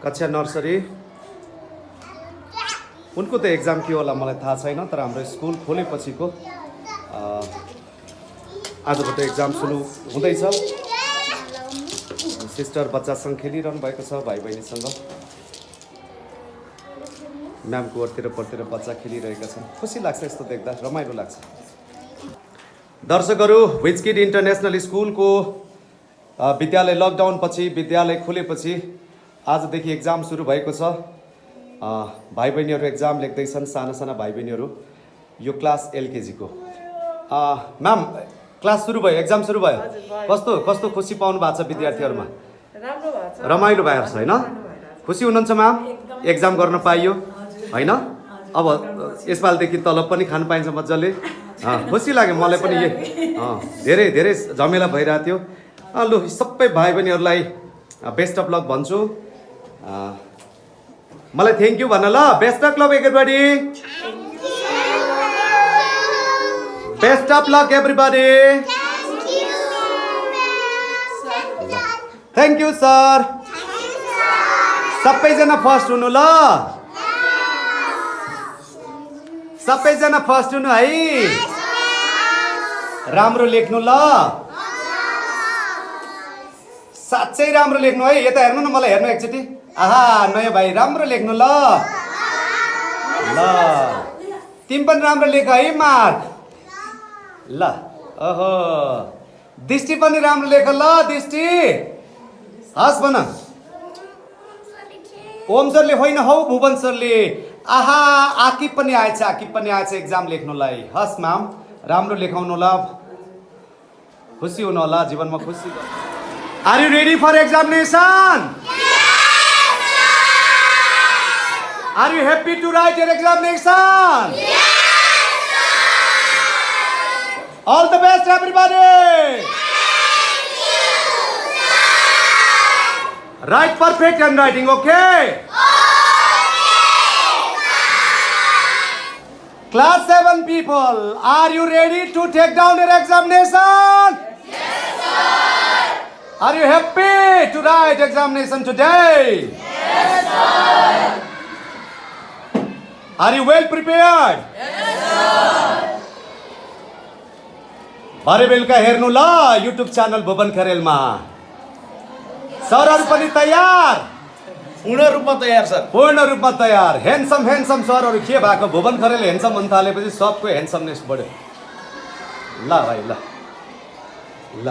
कक्षा नर्सरी उनको त एक्जाम के होला मलाई थाहा छैन तर हाम्रो स्कुल खोलेपछिको आजबाट एक्जाम सुरु हुँदैछ सिस्टर बच्चासँग खेलिरहनु भएको छ भाइ बहिनीसँग म्यामको वरतिर बच्चा खेलिरहेका छन् खुसी लाग्छ यस्तो देख्दा रमाइलो लाग्छ दर्शकहरू व्हिज किड इन्टरनेसनल स्कुलको विद्यालय लकडाउन पछि विद्यालय खुलेपछि आजदेखि एक्जाम सुरु भएको छ भाइ बहिनीहरू एक्जाम लेख्दैछन् साना साना भाइ बहिनीहरू यो क्लास एलकेजी को म्याम क्लास सुरु भयो एक्जाम सुरु भयो कस्तो कस्तो खुसी पाउनु भएको छ विद्यार्थीहरूमा राम्रो भएको छ रमाइलो भएको छ हैन खुसी हुनुहुन्छ म्याम एक्जाम गर्न पाइयो हैन अब यसपालिदेखि तलब पनि खान पाइन्छ मजाले खुसी लाग्यो मलाई पनि धेरै धेरै झमेला भइरहेको थियो लु सबै भाइ बहिनीहरूलाई बेस्ट अफ लक भन्छु मलाई थ्याङ्क यू भन्न ल best of lock everybody best of lock everybody thank you sir सबैजना फर्स्ट हुनु ल सबैजना फर्स्ट हुनु है राम्रो लेख्नु ल साँच्चै राम्रो लेख्नु है यता हेर्नु न मलाई हेर्नु एकचोटि आहा नयाँ भाइ राम्रो लेख्नु ल ल तिमी पनि राम्रो लेख है मार्क ल ओहो दृष्टि पनि राम्रो लेख ल दृष्टि हस् भन ओम सरले होइन हौ भुवन सरले आहा आकिब पनि आएछ एक्जाम लेख्नुलाई हस् म्याम राम्रो लेखाउनु होला खुसी हुनु होला जीवनमा खुसी are you ready for examination are you happy to write your examination all the best everybody write perfect handwriting okay Class 7 people, are you ready to take down your examination? Yes, sir. Are you happy to write examination today? Yes, sir. Are you well prepared? Yes, sir. भरे बेलुका हेर्नु ल YouTube channel Bhuwan खरेलमा सरहरु पनि तयार पूर्ण रूपमा तयार sir पूर्ण रूपमा तयार ह्यान्डसम सरहरु के भएको भुवन खरेल ह्यान्डसम भन्न थालेपछि सबको ह्यान्डसमनेस बढ्यो ल भाइ ल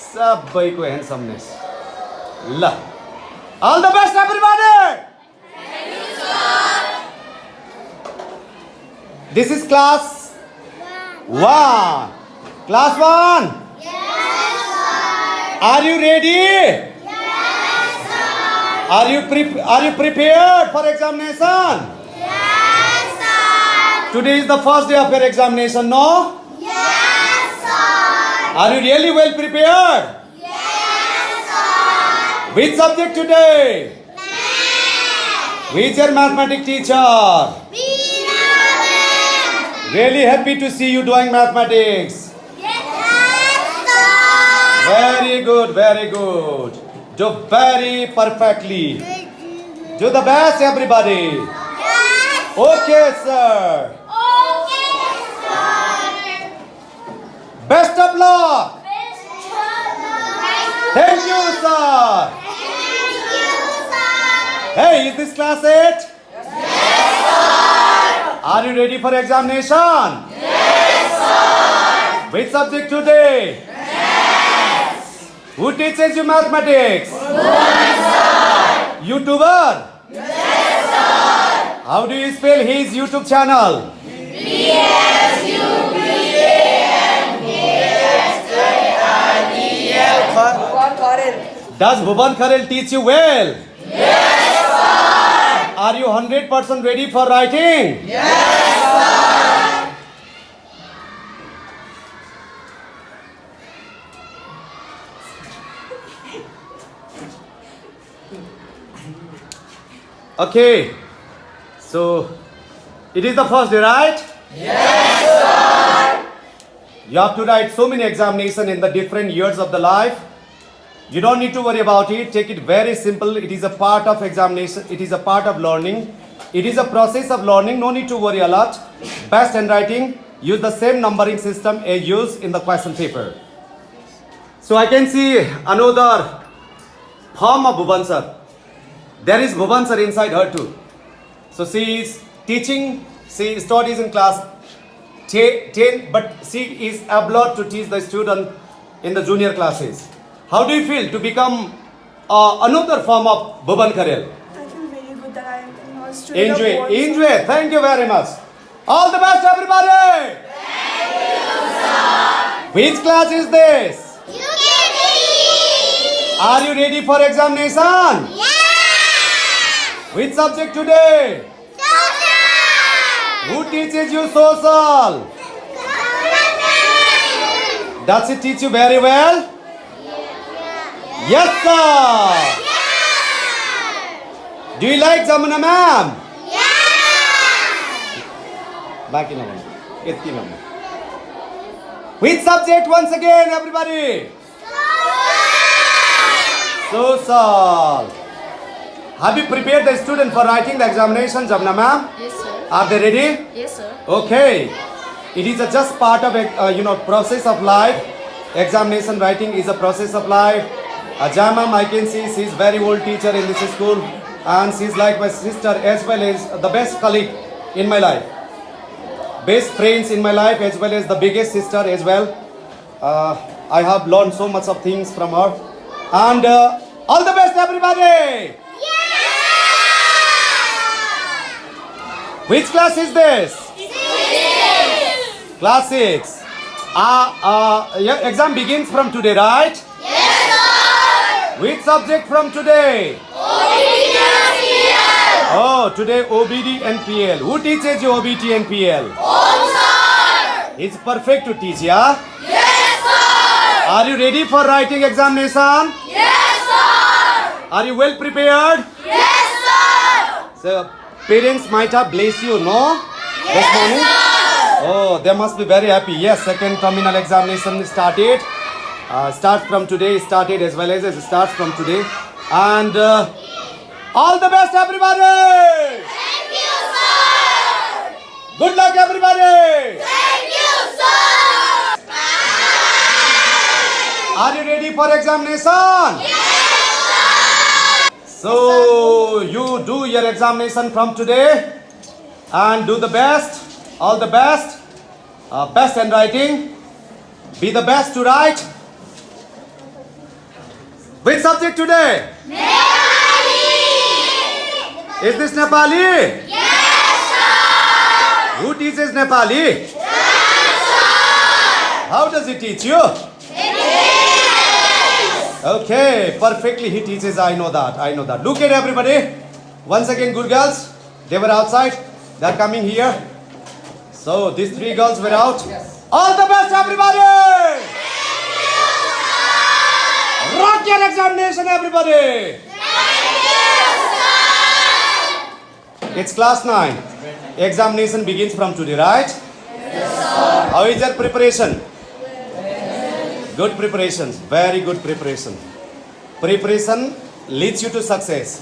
सबैको ह्यान्डसमनेस ल all the best everybody Thank you, sir. This is class 1 class 1 Yes, sir. Are you ready Yes, sir. Are you prepared for examination? Yes, sir. Today is the first day of your examination, no? Yes, sir. Are you really well prepared? Yes, sir. Which subject today? Math. Which is your mathematics teacher? Really happy to see you doing mathematics. Yes, sir. Very good, very good. Do very perfectly. Do the best, everybody. Yes. Okay, sir. Okay, sir. Best of luck. Thank you, sir. Thank you, sir. Hey, is this class 8? Yes, sir. Are you ready for examination? Yes, sir. Which subject today? Who teaches you mathematics? YouTuber? Yes, sir. How do you spell his YouTube channel? Does Bhuvan Kharel teach you well? Yes, sir. Are you 100% ready for writing? Yes, sir. Okay. So, it is the first day, right? Yes, sir. You have to write so many examinations in the different years of the life. You don't need to worry about it. Take it very simple. It is a part of examination. It is a part of learning. It is a process of learning. No need to worry a lot. Best handwriting. Use the same numbering system as used in the question paper. So I can see another form of Bhuvan sir. There is Bhuvan sir inside her too. So she is teaching. She studies in class 10, but she is able to teach the student in the junior classes. How do you feel to become another form of Bhuvan Kharel? I feel very good that I am not student of Enjoy, boards. enjoy. Thank you very much. All the best, everybody. Which class is this? Are you ready for examination? Which subject today? Who teaches you social? Does it teach you very well? Yes, sir. Do you like Jamuna ma'am? Back in a minute. Which subject once again, everybody? Social. Have you prepared the student for writing the examination, Jamuna ma'am? Yes, sir. Are they ready? Yes, sir. Okay. It is just part of process of life. Examination writing is a process of life. Jamam, I can see she is very old teacher in this school, and she is like my sister as well as the best colleague in my life, best friends in my life as well as the biggest sister as well. I have learned so much of things from her, and all the best, everybody. Which class is this? Class 6. Your exam begins from today, right? Yes, sir. Which subject from today? OBD and PL. Oh, today OBD and PL. Who teaches you OBD and PL? Om, sir. It's perfect to teach, yeah? Yes, sir. Are you ready for writing examination? Yes, sir. Are you well prepared? Yes, sir. So, parents might have blessed you, no? This morning? Oh, they must be very happy. Yes, second terminal examination started. Starts from today, started as well as it starts from today. And all the best, everybody! Thank you, sir. Good luck, everybody! Thank you, sir. Are you ready for examination? Yes, sir. So, you do your examination from today and do the best, all the best, best handwriting, be the best to write. Which subject today? Nepali. Is this Nepali? Yes, sir. Who teaches Nepali? Yes, sir. How does he teach you? Okay, perfectly he teaches, I know that. Look at everybody. Once again, good girls. They were outside. They are coming here. So, these 3 girls were out. All the best, everybody! Rock your examination, everybody! It's class 9. Examination begins from today, right? Yes, sir. How is your preparation? Good preparations, very good preparation. Preparation leads you to success.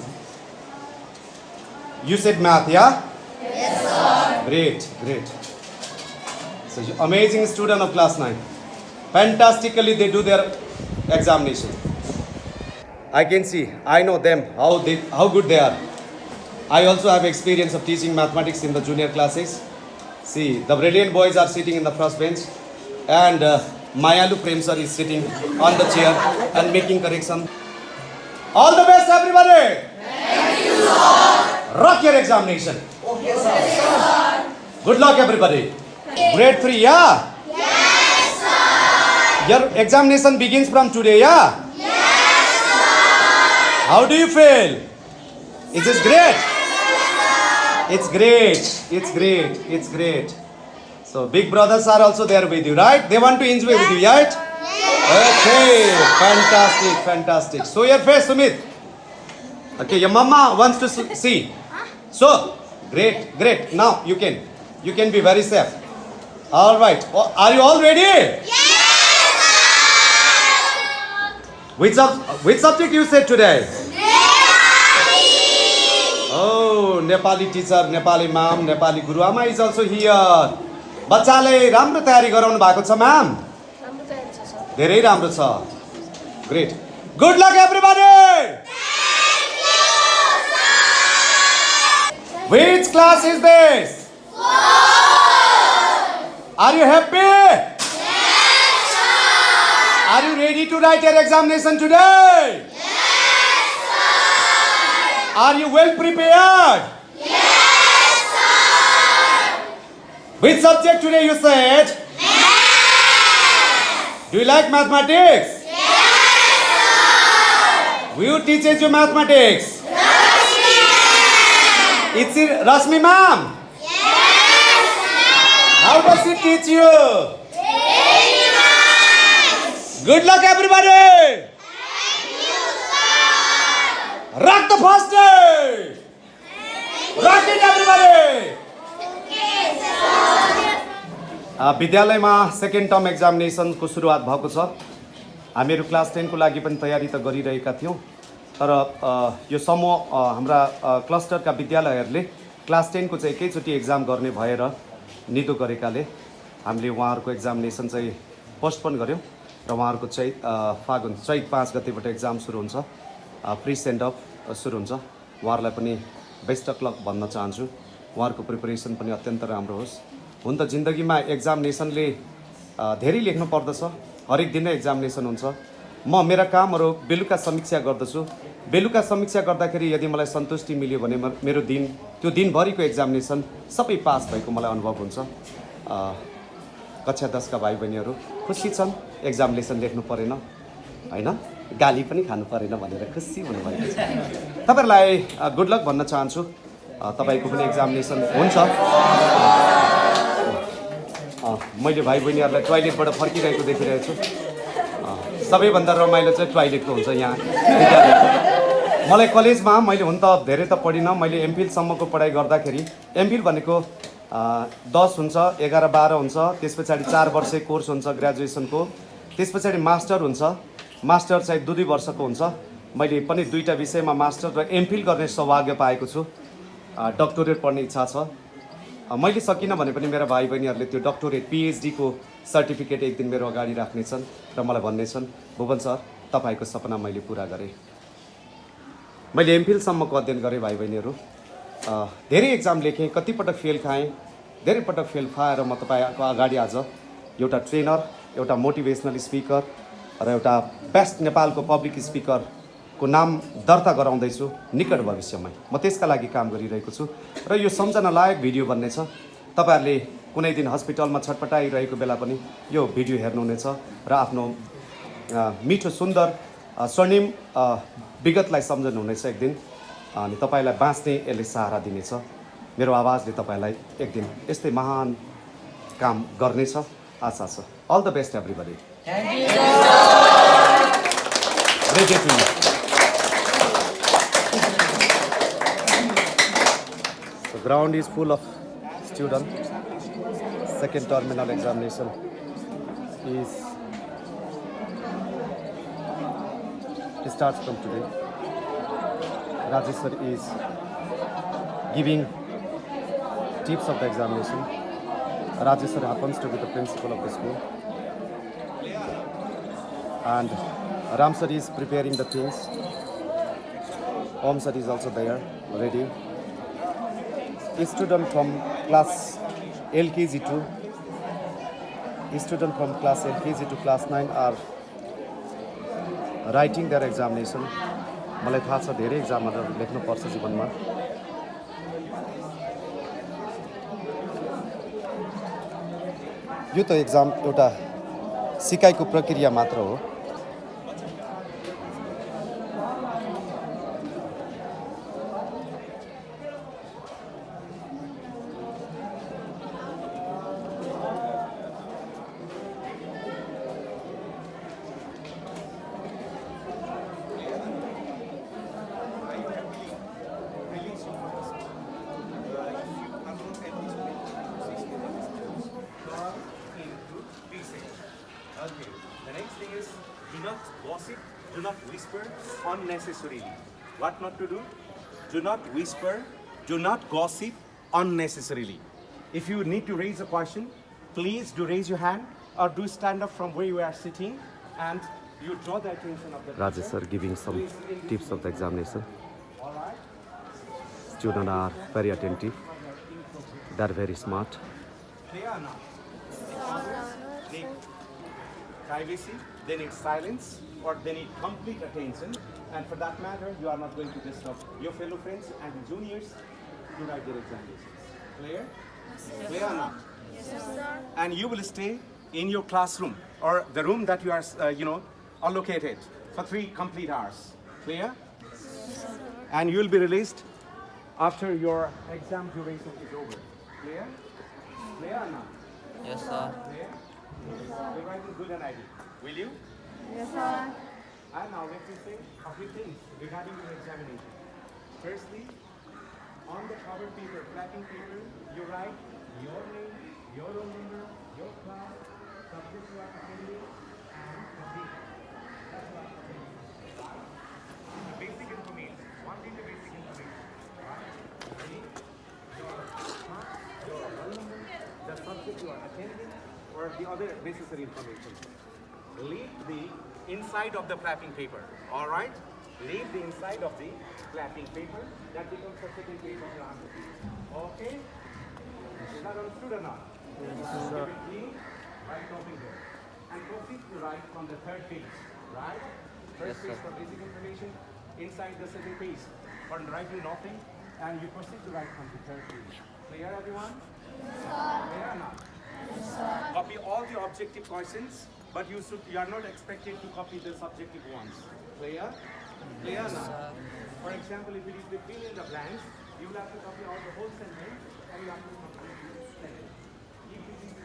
You said math, yeah? Yes, sir. Great. So, amazing student of class 9. Fantastically, they do their examination. I can see, I know them, how good they are. I also have experience of teaching mathematics in the junior classes. See, the brilliant boys are sitting in the first bench, and Mayalu Prem sir is sitting on the chair and making correction. All the best, everybody! Thank you, sir. Rock your examination. Okay, sir. Good luck, everybody. Grade 3, yeah? Yes, sir. Your examination begins from today, yeah? Yes, sir. How do you feel? Is this great? It's great. So, big brothers are also there with you, right? They want to enjoy with you, right? Okay, fantastic. Show your face, Sumit. Okay, your mama wants to see. So, great. Now, you can be very safe. All right. Are you all ready? Yes, sir. Which subject you said today? Oh, Nepali teacher, Nepali ma'am, Nepali guru ama is also here. बच्चाले राम्रो तयारी गराउनु भएको छ ma'am. धेरै राम्रो छ. Great. Good luck everybody. Which class is this? 4. Are you happy? Yes, sir. Are you ready to write your examination today? Yes, sir. Are you well prepared? Yes, sir. Which subject today you said? Math. Do you like mathematics? Yes, sir. Who teaches you mathematics? It's Rashmi ma'am. Yes, sir. How does she teach you? Very nice. Good luck everybody. Thank you, sir. Rock the first day. Rock it everybody. Okay, sir. विद्यालयमा second term एक्जामिनेसनको सुरुवात भएको छ. हामीहरू class 10 को लागि पनि तयारी त गरिरहेका थियौँ, तर यो समूह हाम्रा क्लस्टरका विद्यालयहरूले क्लास 10 को चाहिँ एकैचोटि एक्जाम गर्ने भएर निदो गरेकाले हामीले उहाँहरूको एक्जामिनेसन चाहिँ पोस्टपोन गऱ्यौँ र उहाँहरूको फागुन चैत 5 गतेबाट एक्जाम सुरु हुन्छ. प्री सेन्ड अफ सुरु हुन्छ. उहाँहरूलाई पनि बेस्ट अफ लक भन्न चाहन्छु. उहाँहरूको प्रिपरेसन पनि अत्यन्त राम्रो होस्. हुन त जिन्दगीमा एक्जामिनेसनले धेरै लेख्नु पर्दछ. हरेक दिन नै एक्जामिनेसन हुन्छ. म मेरा कामहरू बेलुका समीक्षा गर्दछु. बेलुका समीक्षा गर्दाखेरि यदि मलाई सन्तुष्टि मिल्यो भने मेरो दिन त्यो दिनभरिको एक्जामिनेसन सबै पास भएको मलाई अनुभव हुन्छ. कक्षा 10 का भाइ बहिनीहरू खुसी छन् एक्जामिनेसन लेख्नु परेन हैन, गाली पनि खानु परेन भनेर खुसी हुनुभएको छ. तपाईहरुलाई गुड लक भन्न चाहन्छु. तपाईको पनि एक्जामिनेसन हुन्छ. मैले भाइ बहिनीहरूलाई टोयलेटबाट फर्किरहेको देखिरहेको छु. सबैभन्दा रमाइलो चाहिँ टोयलेटको हुन्छ यहाँ विद्यालयको. मलाई कलेजमा मैले हुन त धेरै त पढिनँ. मैले एमफिलसम्मको पढाइ गर्दाखेरि एमफिल भनेको 10 हुन्छ, 11, 12 हुन्छ. त्यस पछाडि 4 वर्ष कोर्स हुन्छ ग्रेजुएसनको. त्यस पछाडि मास्टर हुन्छ. मास्टर चाहिँ 2 वर्षको हुन्छ. मैले पनि 2टा विषयमा मास्टर र एमफिल गर्ने सौभाग्य पाएको छु. डक्टरेट पढ्ने इच्छा छ. मैले सकिनँ भने पनि मेरा भाइ बहिनीहरूले त्यो डक्टरेट पिएचडी को सर्टिफिकेट एक दिन मेरो अगाडि राख्नेछन् र मलाई भन्नेछन्, भुवन सर तपाईको सपना मैले पुरा गरेँ. मैले एमफिलसम्मको अध्ययन गरेँ भाइ बहिनीहरू. धेरै एक्जाम लेखेँ, कतिपटक फेल खाएँ, धेरै पटक फेल खाएर म तपाईको अगाडि आज एउटा ट्रेनर, एउटा मोटिभेसनल स्पिकर र एउटा बेस्ट नेपालको पब्लिक स्पिकरको नाम दर्ता गराउँदैछु निकट भविष्यमा. म त्यसका लागि काम गरिरहेको छु र यो सम्झना लायक भिडियो बन्ने छ. तपाईहरुले कुनै दिन हस्पिटलमा छटपटाइरहेको बेला पनि यो भिडियो हेर्नुहुनेछ र आफ्नो मिठो सुन्दर स्वर्णिम विगतलाई सम्झनुहुनेछ एक दिन. अनि तपाईलाई बाँच्ने यसले सहारा दिनेछ. मेरो आवाजले तपाईलाई एक दिन यस्तै महान काम गर्नेछ आशा छ. All the best everybody. Thank you. The ground is full of students. Second terminal examination starts from today. Rajesh sir is giving tips of the examination. Rajesh sir happens to be the principal of the school, and Ram sir is preparing the things. Om sir is also there, ready. A student from class LKG to class 9 are writing their examination. मलाई थाहा छ धेरै एक्जामहरू लेख्नु पर्छ जीवनमा. यो त एक्जाम एउटा सिकाइको प्रक्रिया मात्र हो. Okay, the next thing is Do not whisper unnecessarily. What not to do? Do not whisper, do not gossip unnecessarily. If you need to raise a question, please do raise your hand or do stand up from where you are sitting and you draw the attention of the Rajesh teacher. sir giving some Please indicate tips of the examination. All right. Students are very attentive. They are very smart. Clear or not? Others need privacy, they need silence, or they need complete attention. And for that matter, you are not going to disturb your fellow friends and the juniors to write their examinations. Clear? Clear or not? And you will stay in your classroom or the room that you are, allocated for 3 complete hours. Clear? And you will be released after your exam duration is over. Clear? Clear or not? Yes, sir. Clear? You're writing good and ID. Will you? Yes, sir. And now let me say a few things regarding your examination. Firstly, on the cover paper, flapping paper, you write your name, your roll number, your class, subject you are attending, and the date. That's what the basic information. What is the basic information? Right? Name, your class, your roll number, the subject you are attending, or the other necessary information. Leave the inside of the flapping paper. All right? Leave the inside of the flapping paper. That becomes the second page of your answer. Okay? Is that understood or not? Yes, sir. Keep it clean. Write something there. And proceed to write from the third page. Right? First page for basic information. Inside the second page for writing nothing. And you proceed to write from the third page. Clear, everyone? Yes, sir. Clear or not? Yes, sir. Copy all the objective questions, but you are not expected to copy the subjective ones. Clear? Clear or not? For example, if it is the fill in the blanks, you will have to copy out the whole sentence and you have to complete the sentence. If it is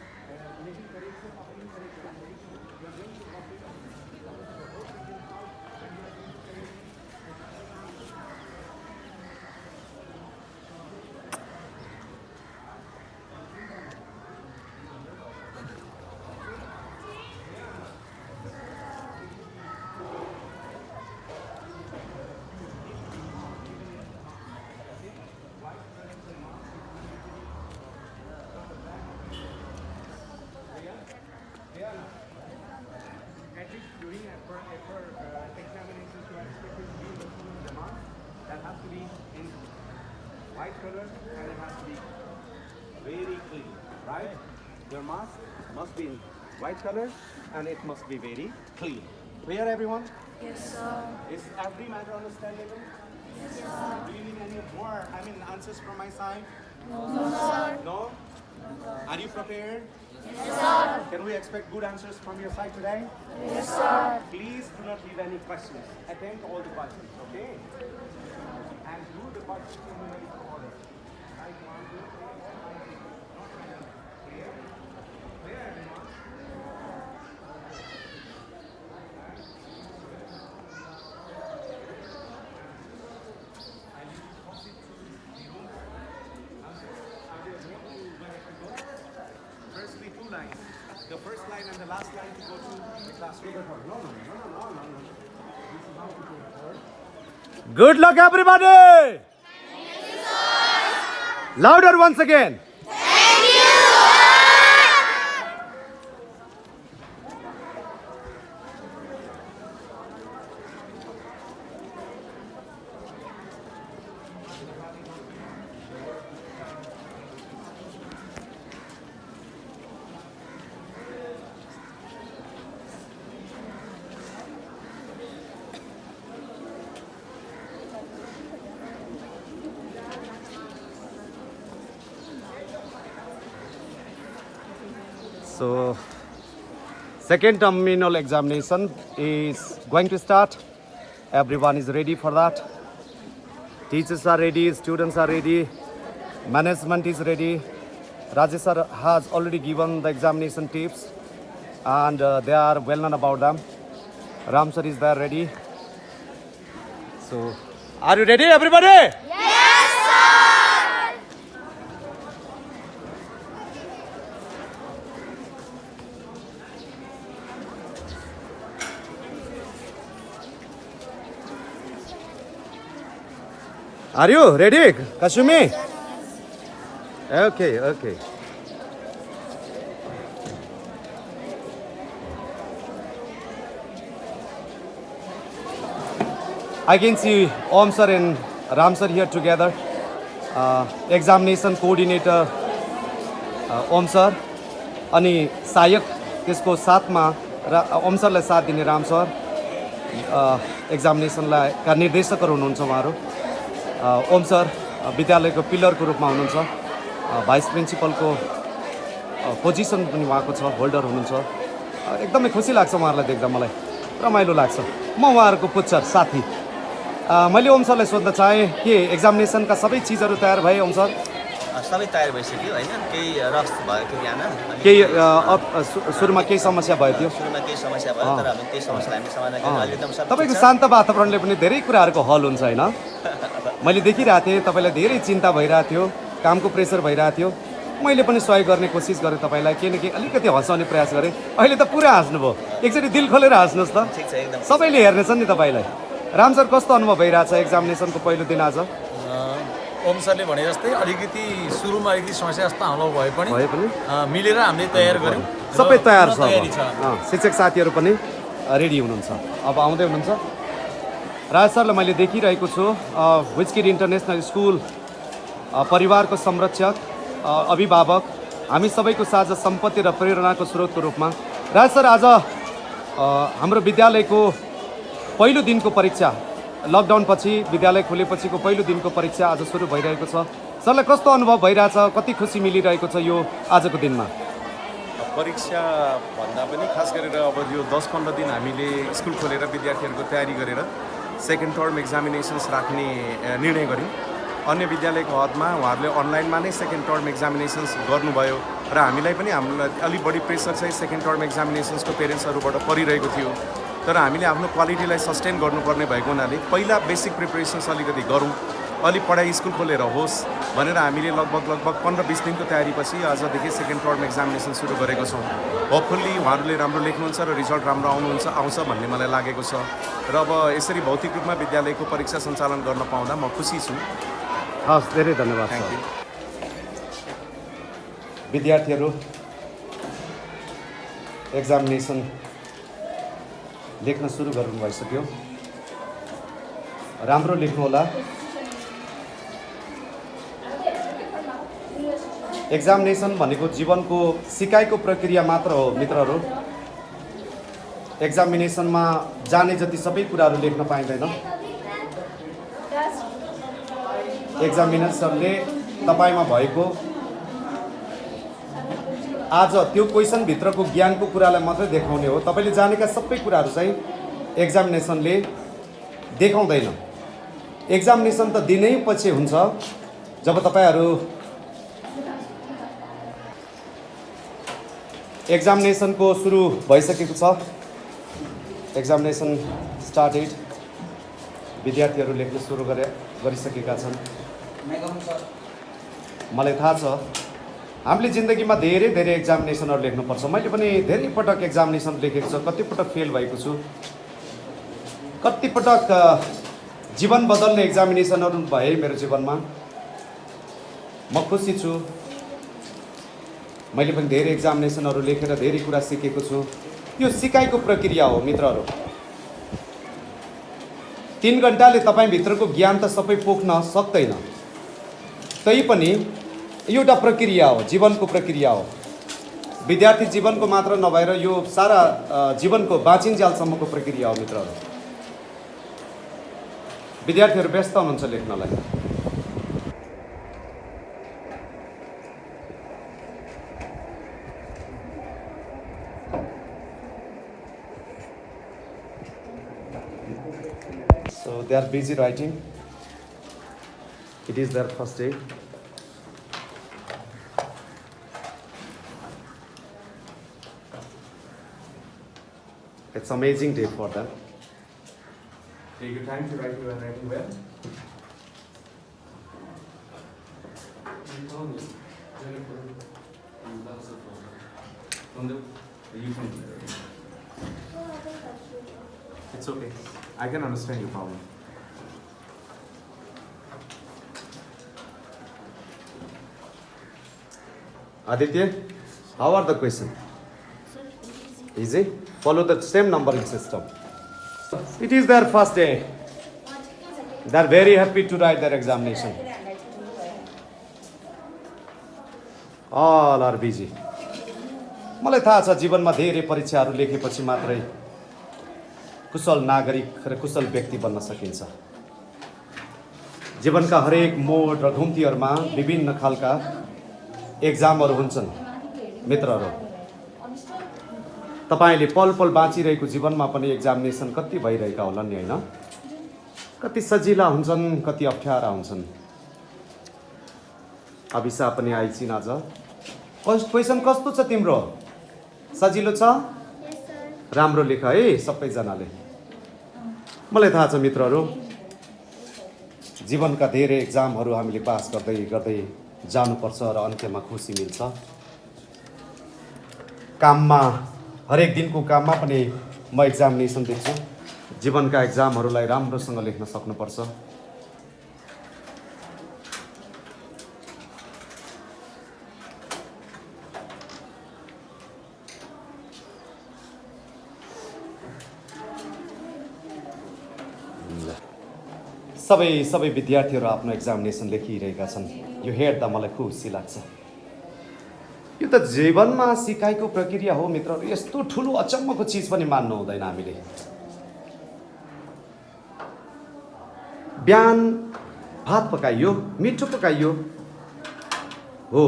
making correction or incorrection, you are going to copy the whole sentence out and you are going to correct it. At least during examinations, you are expected to give the mark that has to be in white color and it has to be very clean, right? Your mask must be in white color and it must be very clean. Clear, everyone? Yes, sir. Is every matter understandable? Yes, sir. Do you need any more, answers from my side? No, sir. No? Are you prepared? Yes, sir. Can we expect good answers from your side today? Yes, sir. Please do not leave any questions. Attempt all the questions, okay? And do the questions in numerical order. Right, 1, 2, 3, 4, 5, 6. Not random. Clear? Clear, everyone? And you will proceed to the room. Are you ready to where to go? Firstly, 2 lines. The first line and the last line to go to the classroom. No. This is how to go forward. Good luck, everybody! Louder once again. So, second terminal examination is going to start. Everyone is ready for that. Teachers are ready, students are ready, management is ready. Rajesh sir has already given the examination tips and they are well known about them. Ram sir is there ready. So, are you ready, everybody? Are you ready, Kasumi? Okay, okay. I can see Om sir and Ram sir here together. Examination coordinator Om sir अनि सहायक त्यसको साथमा ओम सरलाई साथ दिने Ram sir एक्जामिनेसनलाई का निर्देशकहरू हुनुहुन्छ उहाँहरू ओम सर विद्यालयको पिलरको रूपमा हुनुहुन्छ भाइस प्रिन्सिपलको पोजिसन पनि उहाँको छ होल्डर हुनुहुन्छ एकदमै खुसी लाग्छ उहाँहरूलाई देख्दा मलाई रमाइलो लाग्छ म उहाँहरूको पुच्छर साथी मैले ओम सरलाई सोध्न चाहेँ के एक्जामिनेसनका सबै चिजहरू तयार भए ओम सर सबै तयार भइसक्यो होइन केही रफ भयो थियो यहाँ केही सुरुमा केही समस्या भयो थियो सुरुमा केही समस्या भयो तर हामी त्यही समस्यालाई हामी समाधान गर्यौँ अहिले एकदम सब तपाईँको शान्त वातावरणले पनि धेरै कुराहरूको हल हुन्छ होइन मैले देखिरहेको थिएँ तपाईँलाई धेरै चिन्ता भइरहेको थियो कामको प्रेसर भइरहेको थियो मैले पनि सहयोग गर्ने कोसिस गरेँ तपाईँलाई केही न केही अलिकति हँसाउने प्रयास गरेँ अहिले त पुरा हाँस्नुभयो एकचोटि दिल खोलेर हाँस्नुहोस् त ठिक छ एकदम सबैले हेर्नेछन् नि तपाईँलाई राम सर कस्तो अनुभव भइरहेछ एक्जामिनेसनको पहिलो दिन आज ओम सरले भने जस्तै अलिकति सुरुमा अलिकति समस्या जस्तो अनुभव भए पनि मिलेर हामीले तयार गऱ्यौँ सबै तयार छ तयारी छ शिक्षक साथीहरू पनि रेडी हुनुहुन्छ अब आउँदै हुनुहुन्छ राज सरलाई मैले देखिरहेको छु विस्किड इन्टरनेसनल स्कुल परिवारको संरक्षक अभिभावक हामी सबैको साझा सम्पत्ति र प्रेरणाको स्रोतको रूपमा राज सर आज हाम्रो विद्यालयको पहिलो दिनको परीक्षा लकडाउन पछि विद्यालय खुलेपछिको पहिलो दिनको परीक्षा आज सुरु भइरहेको छ सरलाई कस्तो अनुभव भइरहेछ कति खुसी मिलिरहेको छ यो आजको दिनमा परीक्षा भन्दा पनि खास गरेर अब यो 10-15 दिन हामीले स्कुल खोलेर विद्यार्थीहरूको तयारी गरेर सेकेन्ड टर्म एक्जामिनेसन्स राख्ने निर्णय गऱ्यौँ अन्य विद्यालयको हदमा उहाँहरूले अनलाइनमा नै सेकेन्ड टर्म एक्जामिनेसन्स गर्नुभयो र हामीलाई पनि हामीलाई अलिक बढी प्रेसर चाहिँ सेकेन्ड टर्म एक्जामिनेसन्सको पेरेन्ट्सहरूबाट परिरहेको थियो तर हामीले आफ्नो क्वालिटीलाई सस्टेन गर्नुपर्ने भएको हुनाले पहिला बेसिक प्रिपरेसन्स अलिकति गरौँ अलिक पढाइ स्कुल खोलेर होस् भनेर हामीले लगभग 15-20 दिनको तयारीपछि आजदेखि सेकेन्ड टर्म एक्जामिनेसन सुरु गरेको छौँ होपफुल्ली उहाँहरूले राम्रो लेख्नुहुन्छ र रिजल्ट राम्रो आउँछ भन्ने मलाई लागेको छ र अब यसरी भौतिक रूपमा विद्यालयको परीक्षा सञ्चालन गर्न पाउँदा म खुसी छु हस् धेरै धन्यवाद थ्याङ्क यू विद्यार्थीहरू एक्जामिनेसन लेख्न सुरु गर्नु भइसक्यो राम्रो लेख्नुहोला एक्जामिनेसन भनेको जीवनको सिकाइको प्रक्रिया मात्र हो मित्रहरू एक्जामिनेसनमा जाने जति सबै कुराहरू लेख्न पाइँदैन एक्जामिनेसनले तपाईँमा भएको आज त्यो क्वेसनभित्रको ज्ञानको कुरालाई मात्रै देखाउने हो तपाईँले जानेका सबै कुराहरू चाहिँ एक्जामिनेसनले देखाउँदैन एक्जामिनेसन त दिनै पछि हुन्छ जब तपाईँहरू एक्जामिनेसनको सुरु भइसकेको छ एक्जामिनेसन स्टार्टेड विद्यार्थीहरू लेख्न सुरु गरिसकेका छन् मलाई थाहा छ हामीले जिन्दगीमा धेरै धेरै एक्जामिनेसनहरू लेख्नुपर्छ मैले पनि धेरै पटक एक्जामिनेसन लेखेको छु कतिपटक फेल भएको छु कतिपटक जीवन बदल्ने एक्जामिनेसनहरू भए मेरो जीवनमा म खुसी छु मैले पनि धेरै एक्जामिनेसनहरू लेखेर धेरै कुरा सिकेको छु यो सिकाइको प्रक्रिया हो मित्रहरू 3 घण्टाले तपाईँभित्रको ज्ञान त सबै पोख्न सक्दैन तैपनि एउटा प्रक्रिया हो जीवनको प्रक्रिया हो विद्यार्थी जीवनको मात्र नभएर यो सारा जीवनको बाँचिन्जेलसम्मको प्रक्रिया हो मित्रहरू विद्यार्थीहरू व्यस्त हुनुहुन्छ लेख्नलाई So they are busy writing. It is their first day. It's an amazing day for them. Take your time to write your writing well. It's okay. I can understand your problem. Aditya, how are the questions? Easy. Follow the same numbering system. It is their first day. They are very happy to write their examination. All are busy. मलाई थाहा छ जीवनमा धेरै परीक्षाहरू लेखेपछि मात्रै कुशल नागरिक र कुशल व्यक्ति बन्न सकिन्छ। जीवनका हरेक मोड र घुम्तीहरूमा विभिन्न खालका एक्जामहरू हुन्छन् मित्रहरू। तपाईले पल पल बाँचिरहेको जीवनमा पनि एक्जामिनेसन कति भइरहेका होलान् नि, हैन? कति सजिला हुन्छन्, कति अप्ठ्यारा हुन्छन्। अभिशा पनि आइछिन् आज। क्वेसन कस्तो छ तिम्रो? सजिलो छ? राम्रो लेख है सबैजनाले। मलाई थाहा छ मित्रहरू, जीवनका धेरै एक्जामहरू हामीले पास गर्दै गर्दै जानुपर्छ र अन्त्यमा खुसी मिल्छ। काममा हरेक दिनको काममा पनि म एक्जामिनेसन देख्छु। जीवनका एक्जामहरूलाई राम्रोसँग लेख्न सक्नुपर्छ। सबै विद्यार्थीहरू आफ्नो एक्जामिनेसन लेखिरहेका छन्। यो हेर्दा मलाई खुसी लाग्छ। यो त जीवनमा सिकाइको प्रक्रिया हो मित्रहरू। यस्तो ठुलो अचम्मको चिज पनि मान्नु हुँदैन हामीले। बिहान भात पकाइयो, मिठो पकाइयो, हो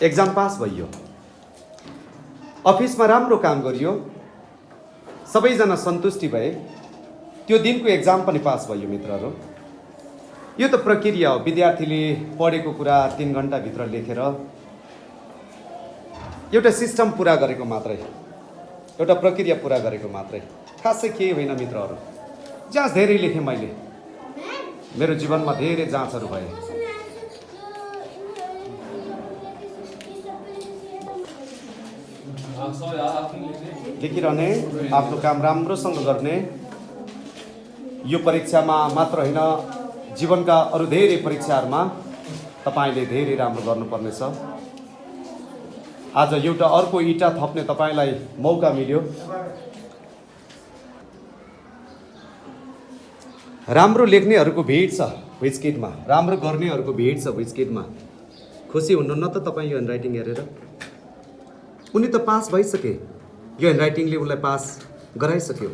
एक्जाम पास भइयो। अफिसमा राम्रो काम गरियो, सबैजना सन्तुष्टि भए, त्यो दिनको एक्जाम पनि पास भयो मित्रहरू। यो त प्रक्रिया हो। विद्यार्थीले पढेको कुरा 3 घण्टाभित्र लेखेर एउटा सिस्टम पुरा गरेको मात्रै, एउटा प्रक्रिया पुरा गरेको मात्रै, खासै केही होइन मित्रहरू। जाँच धेरै लेखेँ मैले, मेरो जीवनमा धेरै जाँचहरू भए। लेखिरहने, आफ्नो काम राम्रोसँग गर्ने। यो परीक्षामा मात्र होइन, जीवनका अरू धेरै परीक्षाहरूमा तपाईँले धेरै राम्रो गर्नुपर्नेछ। आज एउटा अर्को इँटा थप्ने तपाईँलाई मौका मिल्यो। राम्रो लेख्नेहरूको भिड छ विजकिटमा, राम्रो गर्नेहरूको भिड छ विजकिटमा। खुसी हुनुहुन्न त तपाईँ यो ह्यान्डराइटिङ हेरेर? उनी त पास भइसके, यो ह्यान्डराइटिङले उनलाई पास गराइसक्यो।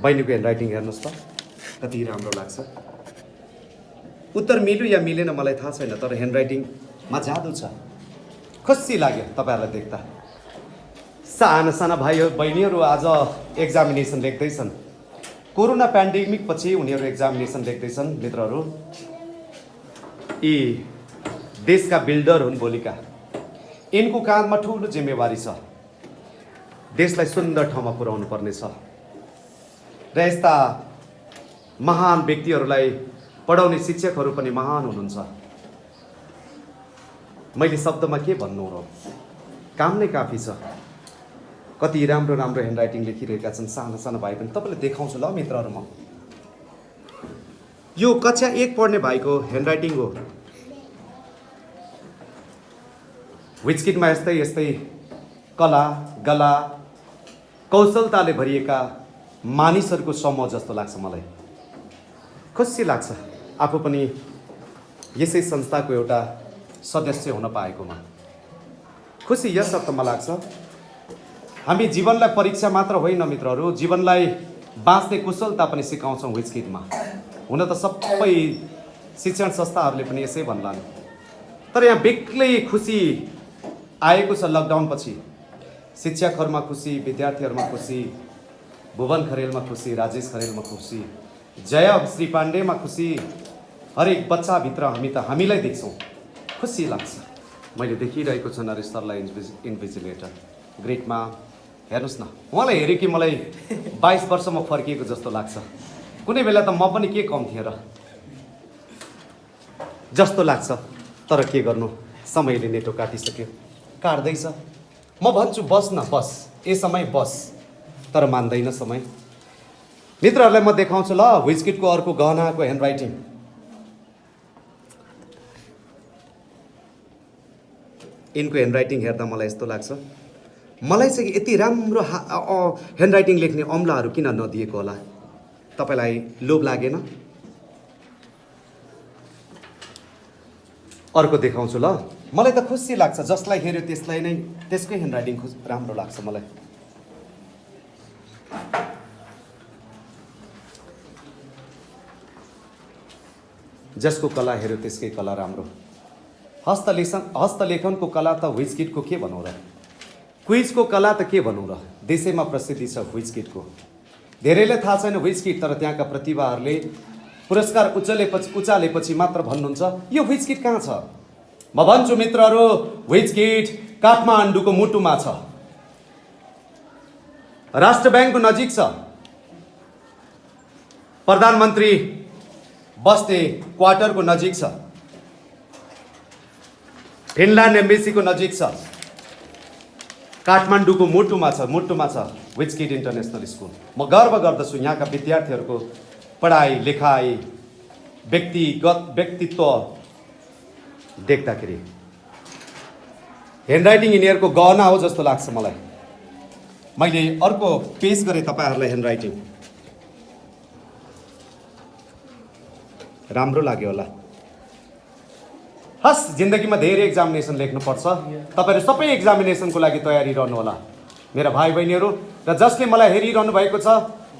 बहिनीको ह्यान्डराइटिङ हेर्नुहोस् त कति राम्रो लाग्छ। उत्तर मिल्यो या मिलेन मलाई थाहा छैन, तर ह्यान्डराइटिङमा जादु छ। खुसी लाग्यो तपाईँहरूलाई देख्दा। साना साना भाइ बहिनीहरू आज एक्जामिनेसन लेख्दैछन्। कोरोना पेन्डेमिक पछि उनीहरू एक्जामिनेसन लेख्दैछन् मित्रहरू। यी देशका बिल्डर हुन् भोलिका। यिनको काँधमा ठुलो जिम्मेवारी छ। देशलाई सुन्दर ठाउँमा पुर्याउनु पर्नेछ र यस्ता महान व्यक्तिहरूलाई पढाउने शिक्षकहरू पनि महान हुनुहुन्छ। मैले शब्दमा के भन्नु र, काम नै काफी छ। कति राम्रो राम्रो ह्यान्डराइटिङ लेखिरहेका छन् साना साना भाइ पनि। तपाईँले देखाउँछु ल मित्रहरू। म यो कक्षा 1 पढ्ने भाइको ह्यान्डराइटिङ हो। विजकिटमा यस्तै यस्तै कला गला कौशलताले भरिएका मानिसहरूको समूह जस्तो लाग्छ मलाई। खुसी लाग्छ आफू पनि यसै संस्थाको एउटा सदस्य हुन पाएकोमा। खुसी यस अर्थमा लाग्छ, हामी जीवनलाई परीक्षा मात्र होइन मित्रहरू, जीवनलाई बाँच्ने कुशलता पनि सिकाउँछौँ विजकिटमा। हुन त सबै शिक्षण संस्थाहरूले पनि यसै भन्लान्, तर यहाँ बेग्लै खुसी आएको छ लकडाउन पछि। शिक्षकहरूमा खुसी, विद्यार्थीहरूमा खुसी, भुवन खरेलमा खुसी, राजेश खरेलमा खुसी, जय श्री पाण्डेमा खुसी। हरेक बच्चाभित्र हामीलाई देख्छौँ। खुसी लाग्छ। मैले देखिरहेको छु नरेश सरलाई इन्भिजिलेटर ग्रेडमा। हेर्नुहोस् न, उहाँलाई हेऱ्यो कि मलाई 22 वर्षमा फर्किएको जस्तो लाग्छ। कुनै बेला त म पनि के कम थिएँ र जस्तो लाग्छ। तर के गर्नु, समयले नेटो काटिसक्यो, काट्दैछ। म भन्छु बस न, बस, ए समय बस, तर मान्दैन समय। मित्रहरूलाई म देखाउँछु ल व्हिस्किटको अर्को गहनाको ह्यान्डराइटिङ। यिनको ह्यान्डराइटिङ हेर्दा मलाई यस्तो लाग्छ, मलाई चाहिँ यति राम्रो ह्यान्डराइटिङ लेख्ने अम्लाहरू किन नदिएको होला? तपाईँलाई लोभ लागेन? अर्को देखाउँछु ल। मलाई त खुसी लाग्छ, जसलाई हेऱ्यो त्यसलाई नै त्यसकै ह्यान्डराइटिङ राम्रो लाग्छ मलाई। जसको कला हेऱ्यो त्यसकै कला राम्रो। हस्तलेखनको कला त व्हिस्किटको के भनौँ र? क्विजको कला त के भनौँ र? देशैमा प्रसिद्धि छ व्हिस्किटको। धेरैलाई थाहा छैन व्हिस्किट, तर त्यहाँका प्रतिभाहरूले पुरस्कार उचालेपछि मात्र भन्नुहुन्छ यो व्हिस्किट कहाँ छ? म भन्छु मित्रहरू, व्हिस्किट काठमाडौँको मुटुमा छ, राष्ट्र ब्याङ्कको नजिक छ, प्रधानमन्त्री बस्ने क्वार्टरको नजिक छ, फिनल्यान्ड एम्बेसीको नजिक छ, काठमाडौँको मुटुमा छ व्हिस्किट इन्टरनेसनल स्कुल। म गर्व गर्दछु यहाँका विद्यार्थीहरूको पढाइ लेखाइ व्यक्तित्व देख्दाखेरि। ह्यान्डराइटिङ यिनीहरूको गहना हो जस्तो लाग्छ मलाई। मैले अर्को पेश गरेँ तपाईँहरूलाई ह्यान्डराइटिङ, राम्रो लाग्यो होला। हस्, जिन्दगीमा धेरै एक्जामिनेसन लेख्नुपर्छ। तपाईँहरू सबै एक्जामिनेसनको लागि तयारी रहनु होला मेरा भाइ बहिनीहरू, र जसले मलाई हेरिरहनु भएको छ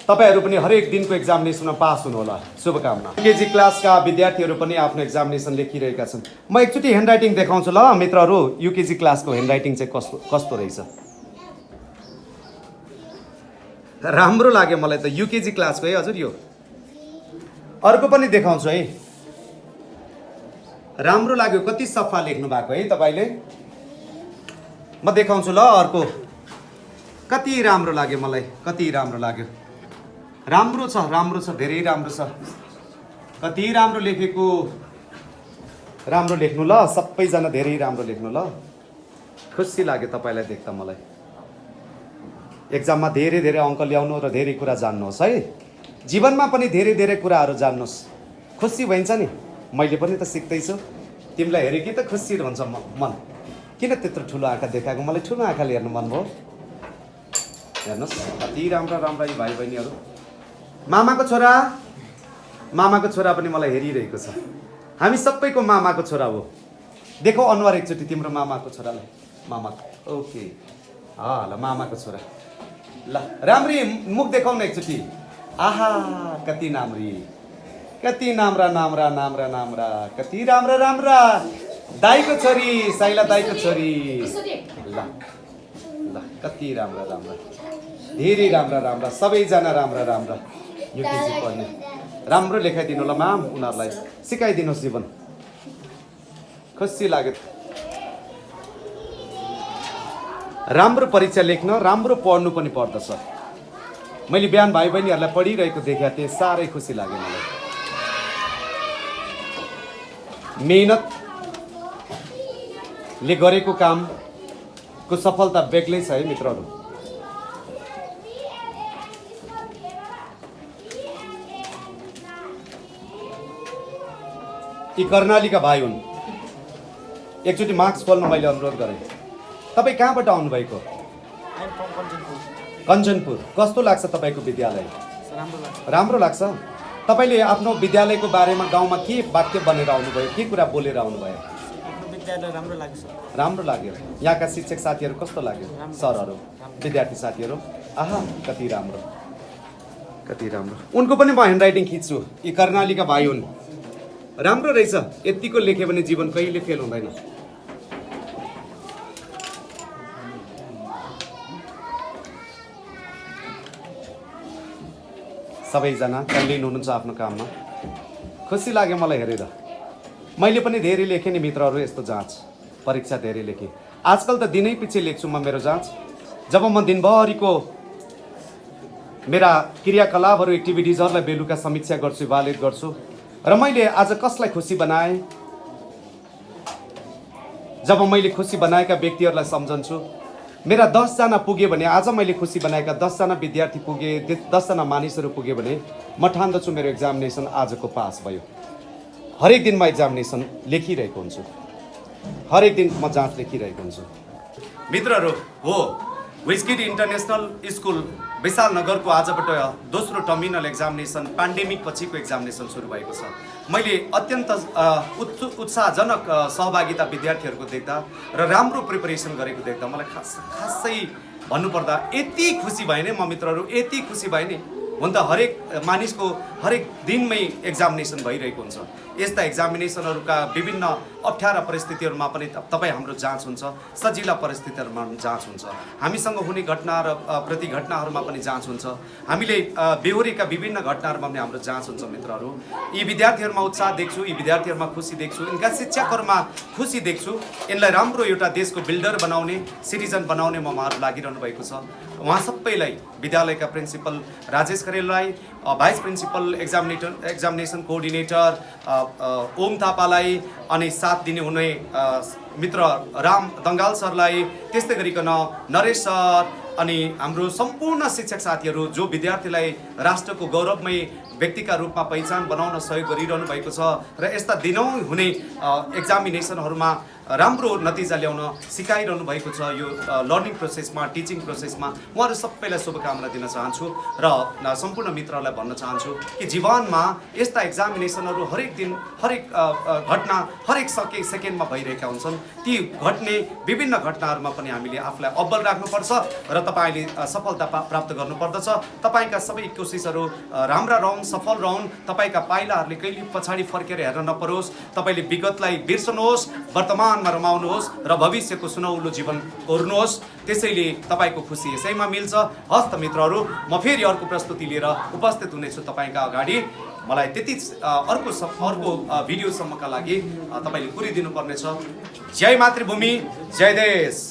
तपाईँहरू पनि हरेक दिनको एक्जामिनेसनमा पास हुनु होला, शुभकामना। केजी क्लासका विद्यार्थीहरू पनि आफ्नो एक्जामिनेसन लेखिरहेका छन्। म एकचोटि ह्यान्डराइटिङ देखाउँछु ल मित्रहरू, युकेजी क्लासको ह्यान्डराइटिङ चाहिँ कस्तो रहेछ। राम्रो लाग्यो मलाई त युकेजी क्लासको है हजुर। यो अर्को पनि देखाउँछु है, राम्रो लाग्यो, कति सफा लेख्नु भएको है तपाईँले। म देखाउँछु ल अर्को, कति राम्रो लाग्यो मलाई, कति राम्रो लाग्यो। राम्रो छ, धेरै राम्रो छ। कति राम्रो लेखेको, राम्रो लेख्नु ल सबैजना, धेरै राम्रो लेख्नु ल। खुसी लाग्यो तपाईँलाई देख्दा मलाई। एक्जाममा धेरै अङ्क ल्याउनु र धेरै कुरा जान्नुहोस् है। जीवनमा पनि धेरै कुराहरू जान्नुहोस्, खुसी भइन्छ नि। मैले पनि त सिक्दैछु, तिमीलाई हेरे कि त खुसी हुन्छ मन। किन त्यत्रो ठुलो आँखा देखाएको? मलाई ठुलो आँखाले हेर्नु मन भयो। हेर्नुहोस् कति राम्रा यी भाइ बहिनीहरू। मामाको छोरा पनि मलाई हेरिरहेको छ। हामी सबैको मामाको छोरा हो। देखौ अनुहार एकचोटि तिम्रो मामाको छोरालाई। ओके, ल मामाको छोरा, ल राम्री मुख देखाउ न एकचोटि। आहा कति नाम्री, कति नाम्रा, कति राम्रा दाईको छोरी, साइला दाईको छोरी। ल कति राम्रा, धेरै राम्रा, सबैजना राम्रा। युकेजी पढ्ने राम्रो लेखाइदिनु ल माम, उनीहरूलाई सिकाइदिनुहोस् जीवन। खुसी लाग्यो। राम्रो परीक्षा लेख्न, राम्रो पढ्नु पनि पर्दछ। मैले बिहान भाइ बहिनीहरूलाई पढिरहेको देखेको थिएँ, साह्रै खुसी लाग्यो मलाई। मेहनतले गरेको कामको सफलता बेग्लै छ है मित्रहरू। यी कर्णालीका भाइ हुन्। एकचोटि मार्क्स खोल्न मैले अनुरोध गरेँ। तपाईँ कहाँबाट आउनुभएको? कञ्चनपुर। कस्तो लाग्छ तपाईँको विद्यालय? राम्रो लाग्छ। तपाईँले आफ्नो विद्यालयको बारेमा गाउँमा के वाक्य बनेर आउनुभयो, के कुरा बोलेर आउनुभयो? विद्यालय राम्रो लाग्यो। यहाँका शिक्षक साथीहरू कस्तो लाग्यो? सरहरू, विद्यार्थी साथीहरू, आहा कति राम्रो। उनको पनि म ह्यान्डराइटिङ खिच्छु। यी कर्णालीका भाइ हुन्। राम्रो रहेछ, यतिको लेख्यो भने जीवन कहिले फेल हुँदैन। सबैजना कन्डिन हुनुहुन्छ आफ्नो काममा। खुसी लाग्यो मलाई हेरेर। मैले पनि धेरै लेखेँ नि मित्रहरू, यस्तो जाँच परीक्षा धेरै लेखेँ। आजकल त दिनै पछि लेख्छु म मेरो जाँच। जब म दिनभरिको मेरा क्रियाकलापहरू, एक्टिभिटिजहरूलाई बेलुका समीक्षा गर्छु, इभालुएट गर्छु, र मैले आज कसलाई खुसी बनाएँ, जब मैले खुसी बनाएका व्यक्तिहरूलाई सम्झन्छु, मेरा 10 जना पुगे भने आज मैले खुसी बनाएका 10 जना विद्यार्थी पुगे 10 जना मानिसहरू पुगे भने म ठान्दछु मेरो एक्जामिनेसन आजको पास भयो। हरेक दिन म एक्जामिनेसन लेखिरहेको हुन्छु, हरेक दिन म जाँच लेखिरहेको हुन्छु। मित्रहरू हो विस्किड इन्टरनेसनल स्कुल विशालनगरको आजबाट दोस्रो टर्मिनल एक्जामिनेसन पेन्डेमिक पछिको एक्जामिनेसन सुरु भएको छ। मैले अत्यन्त उत्साहजनक सहभागिता विद्यार्थीहरूको देख्दा र राम्रो प्रिपरेसन गरेको देख्दा मलाई खासै भन्नुपर्दा यति खुसी भएँ नि म मित्रहरू, यति खुसी भएँ नि। हुन त हरेक मानिसको हरेक दिनमै एक्जामिनेसन भइरहेको हुन्छ। यस्ता एक्जामिनेसनहरूका विभिन्न अप्ठ्यारा परिस्थितिहरूमा पनि तपाईँ हाम्रो जाँच हुन्छ, सजिला परिस्थितिहरूमा जाँच हुन्छ, हामीसँग हुने घटना र प्रतिघटनाहरूमा पनि जाँच हुन्छ, हामीले बेहोरेका विभिन्न घटनाहरूमा पनि हाम्रो जाँच हुन्छ। मित्रहरू यी विद्यार्थीहरूमा उत्साह देख्छु, यी विद्यार्थीहरूमा खुसी देख्छु, यिनका शिक्षकहरूमा खुसी देख्छु। यिनलाई राम्रो एउटा देशको बिल्डर बनाउने, सिटिजन बनाउने उहाँहरू लागिरहनु भएको छ। उहाँ सबैलाई विद्यालयका प्रिन्सिपल राजेश खरेललाई, vice principal examination coordinator Om थापालाई अनि साथ दिने हुने मित्र राम दङ्गाल सरलाई, त्यस्तै गरिकन नरेश सर अनि हाम्रो सम्पूर्ण शिक्षक साथीहरू जो विद्यार्थीलाई राष्ट्रको गौरवमय व्यक्तिका रूपमा पहिचान बनाउन सहयोग गरिरहनु भएको छ र यस्ता दिनौँ हुने एक्जामिनेसनहरूमा राम्रो नतिजा ल्याउन सिकाइरहनु भएको छ। यो लर्निङ प्रोसेसमा, टिचिङ प्रोसेसमा उहाँहरू सबैलाई शुभकामना दिन चाहन्छु र सम्पूर्ण मित्रहरूलाई भन्न चाहन्छु कि जीवनमा यस्ता एक्जामिनेसनहरू हरेक दिन हरेक घटना हरेक सेकेन्डमा भइरहेका हुन्छन्। ती घट्ने विभिन्न घटनाहरूमा पनि हामीले आफूलाई अब्बल राख्नुपर्छ र तपाईँले सफलता प्राप्त गर्नुपर्दछ। तपाईँका सबै कोसिसहरू राम्रा रहन्, सफल रहन्, तपाईँका पाइलाहरूले कहिले पछाडि फर्केर हेर्न नपरोस्, तपाईँले विगतलाई बिर्सनुहोस्, वर्तमानमा रमाउनुहोस् र भविष्यको सुनौलो जीवन कोर्नुहोस्। त्यसैले तपाईँको खुसी यसैमा मिल्छ। हस्त मित्रहरू, म फेरि अर्को प्रस्तुति लिएर उपस्थित हुनेछु तपाईँका अगाडि। मलाई त्यति अर्को भिडियोसम्मका लागि तपाईँले पुरिदिनु पर्नेछ। जय मातृभूमि, जय देश।